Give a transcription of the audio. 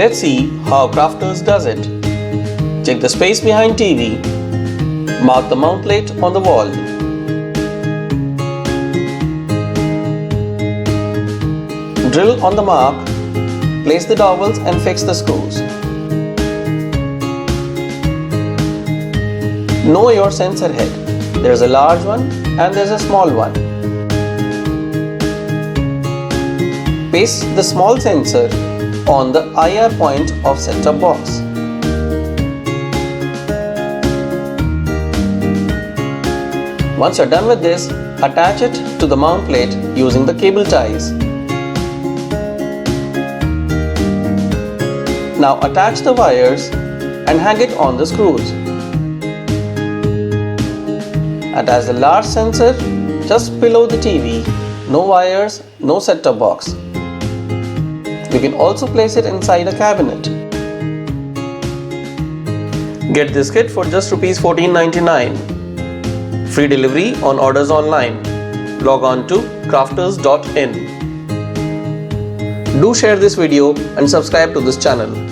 Let's see how Krafters does it. Check the space behind TV. Mark the mount plate on the wall. Drill on the mark. Place the dowels and fix the screws. Know your sensor head. There's a large one and there's a small one. Paste the small sensor on the IR point of set-top box. Once you're done with this, attach it to the mount plate using the cable ties. Now attach the wires and hang it on the screws. Attach the large sensor just below the TV. No wires, no set-top box. You can also place it inside a cabinet. Get this kit for just Rs $14.99. Free delivery on orders online. Log on to krafters.in. Do share this video and subscribe to this channel.